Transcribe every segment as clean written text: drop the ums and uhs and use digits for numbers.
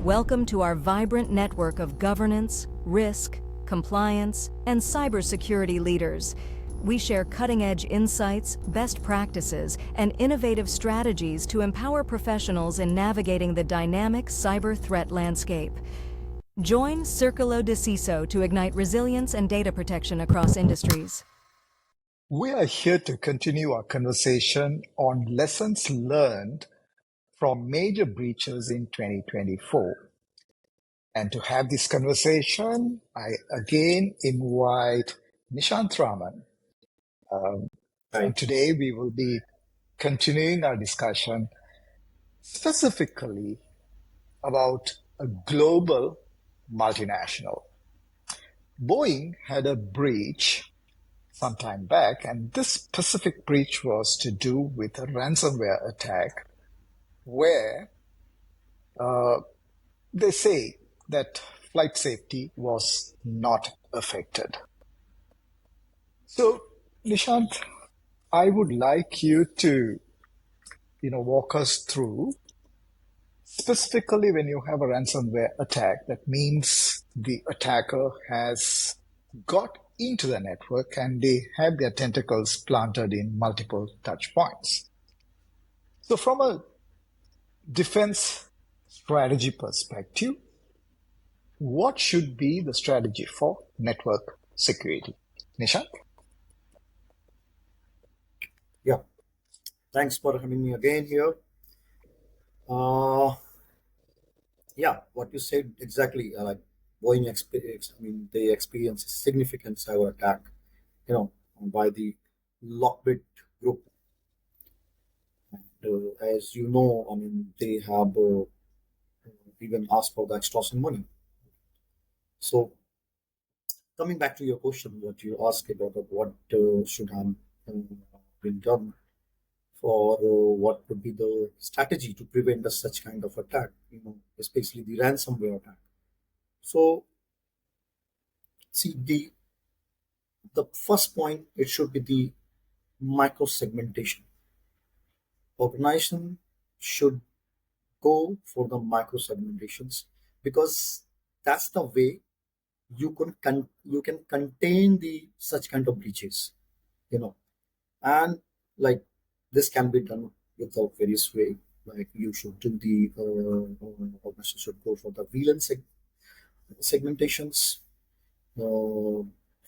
Welcome to our vibrant network of governance, risk, compliance, and cybersecurity leaders. We share cutting-edge insights, best practices, and innovative strategies to empower professionals in navigating the dynamic cyber threat landscape. Join Circolo de CISO to ignite resilience and data protection across industries. We are here to continue our conversation on lessons learned from major breaches in 2024. And to have this conversation, I again invite Nishant Raman. And today we will be continuing our discussion specifically about a global multinational. Boeing had a breach some time back, and this specific breach was to do with a ransomware attack where they say that flight safety was not affected. So, Nishant, I would like you to, walk us through specifically when you have a ransomware attack. That means the attacker has got into the network and they have their tentacles planted in multiple touch points. So, from a defense strategy perspective, what should be the strategy for network security? Nishant? Yeah, thanks for having me again here. What you said exactly. Like Boeing experience, they experienced a significant cyber attack, by the Lockbit group. And, as you know, they have even asked for the extortion money. So, coming back to your question, what you asked about what should have been done for what would be the strategy to prevent such kind of attack, especially the ransomware attack. So, see, the first point, it should be the micro-segmentation. Organization should go for the micro-segmentations because that's the way you can contain the such kind of breaches, and like this can be done with a various way. Like you should do the organization should go for the VLAN segmentations. So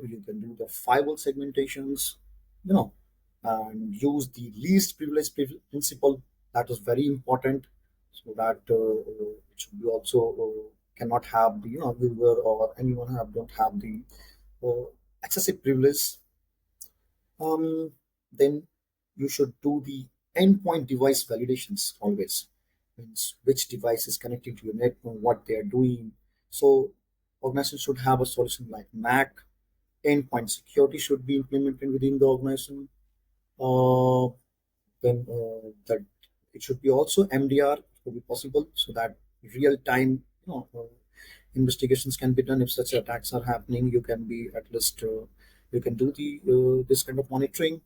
you can do the firewall segmentations, and use the least privilege principle. That is very important, so that it should be also cannot have the viewer or anyone don't have the excessive privilege. Then you should do the endpoint device validations always. Means which device is connecting to your network, what they are doing. So organization should have a solution like MAC. Endpoint security should be implemented within the organization. Then that it should be also MDR to be possible, so that real time investigations can be done. If such attacks are happening, you can be at least you can do the this kind of monitoring.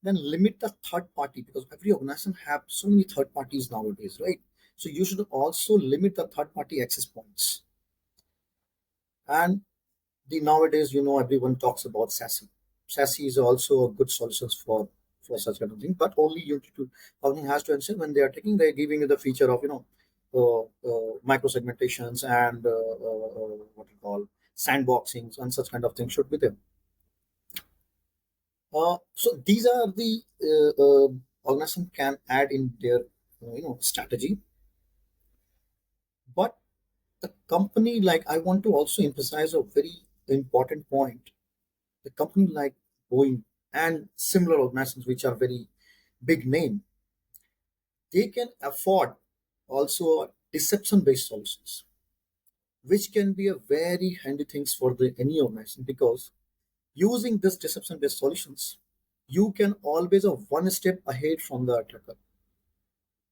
Then limit the third party, because every organization have so many third parties nowadays, right? So you should also limit the third party access points. And the nowadays, everyone talks about SASE. SASE is also a good solution for such kind of thing, but only you to organization has to ensure when they're giving you the feature of micro segmentations and what you call sandboxing and such kind of things should be there. So these are the organization can add in their strategy. But the company, like I want to also emphasize a very important point. The company like Boeing and similar organizations which are very big name, they can afford also deception-based solutions, which can be a very handy things for any organization, because using this deception-based solutions, you can always one step ahead from the attacker.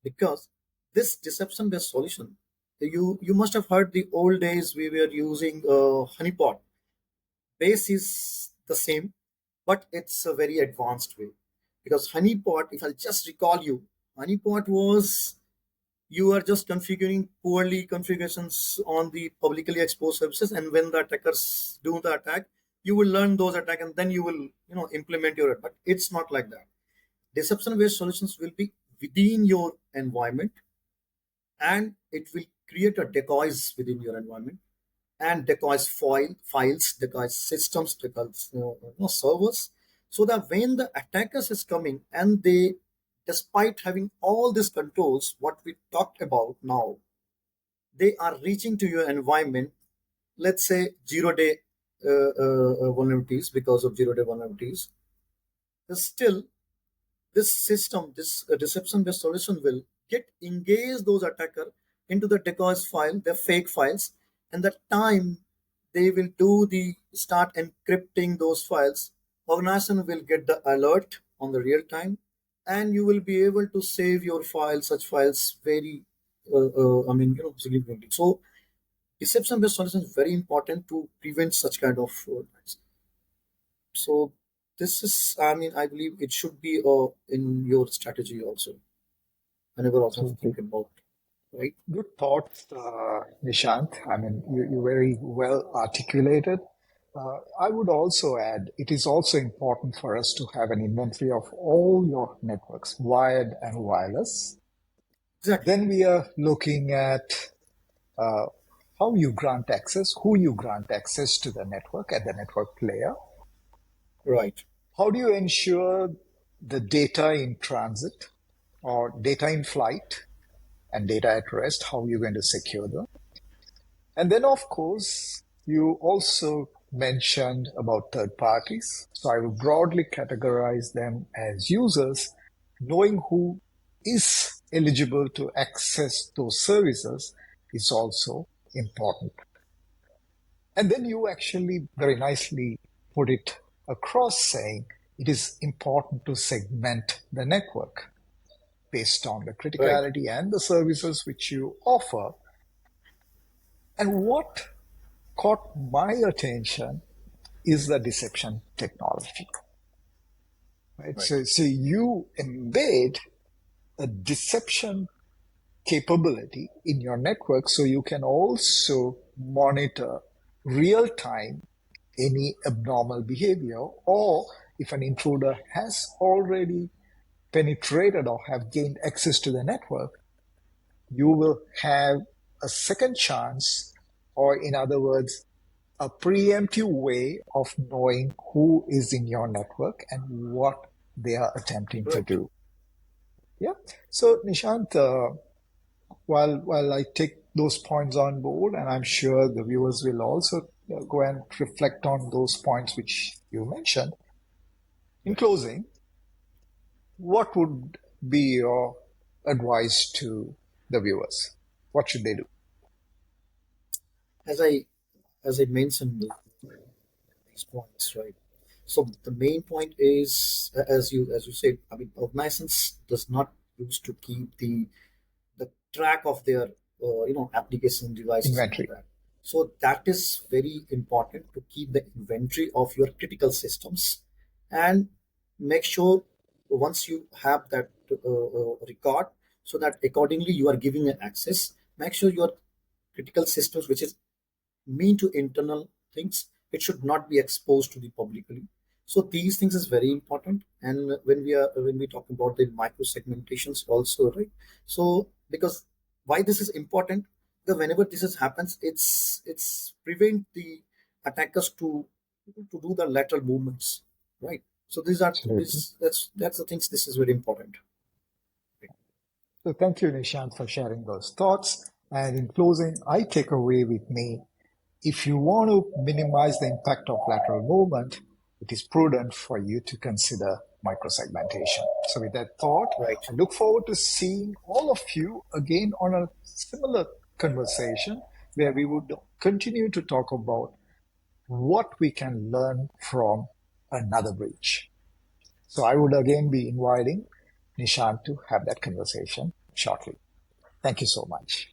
Because this deception-based solution, you must have heard the old days we were using honeypot. Base is the same, but it's a very advanced way. Because honeypot, if I'll just recall you, honeypot was you are just configuring poorly configurations on the publicly exposed services, and when the attackers do the attack, you will learn those attack and then you will implement your, but it's not like that. Deception based solutions will be within your environment, and it will create a decoys within your environment, and decoys files, decoys systems, decoys servers, so that when the attackers is coming and they, despite having all these controls what we talked about now, they are reaching to your environment, let's say 0 day vulnerabilities, because of 0 day vulnerabilities, still this system, this deception based solution will get engage those attacker into the decoys file, the fake files, and the time they will do the start encrypting those files, organization will get the alert on the real time, and you will be able to save your files, such files, very significantly. So deception based solution is very important to prevent such kind of attacks. So this is, I believe it should be in your strategy also, whenever also think about, right? Good thoughts, Nishant. I mean, you very well articulated. I would also add, it is also important for us to have an inventory of all your networks, wired and wireless. Exactly. Then we are looking at how you grant access, who you grant access to the network at the network layer. Right. How do you ensure the data in transit or data in flight and data at rest? How are you going to secure them? And then, of course, you also mentioned about third parties. So I will broadly categorize them as users. Knowing who is eligible to access those services is also important. And then you actually very nicely put it across, saying it is important to segment the network based on the Right. criticality and the services which you offer. And what caught my attention is the deception technology. Right? Right. So you embed a deception capability in your network so you can also monitor real time any abnormal behavior, or if an intruder has already penetrated or have gained access to the network, you will have a second chance, or in other words, a preemptive way of knowing who is in your network and what they are attempting to Right. do. Yeah. So Nishant, while I take those points on board, and I'm sure the viewers will also go and reflect on those points which you mentioned. In Right. closing, what would be your advice to the viewers? What should they do? As I mentioned these points, right? So the main point is, as you said, organizations does not used to keep the track of their application devices and all Inventory. that. So that is very important, to keep the inventory of your critical systems, and make sure once you have that record, so that accordingly you are giving an access. Make sure your critical systems, which is mean to internal things, it should not be exposed to the publicly. So these things is very important. And when we talk about the micro segmentations also, right? So because why this is important, because whenever this is happens, it's prevent the attackers to do the lateral movements, right? So these are Absolutely. this that's the things, this is very important. So thank you, Nishant, for sharing those thoughts. And in closing, I take away with me, if you want to minimize the impact of lateral movement, it is prudent for you to consider microsegmentation. So with that thought, Right. I look forward to seeing all of you again on a similar conversation where we would continue to talk about what we can learn from another breach. So I would again be inviting Nishant to have that conversation shortly. Thank you so much.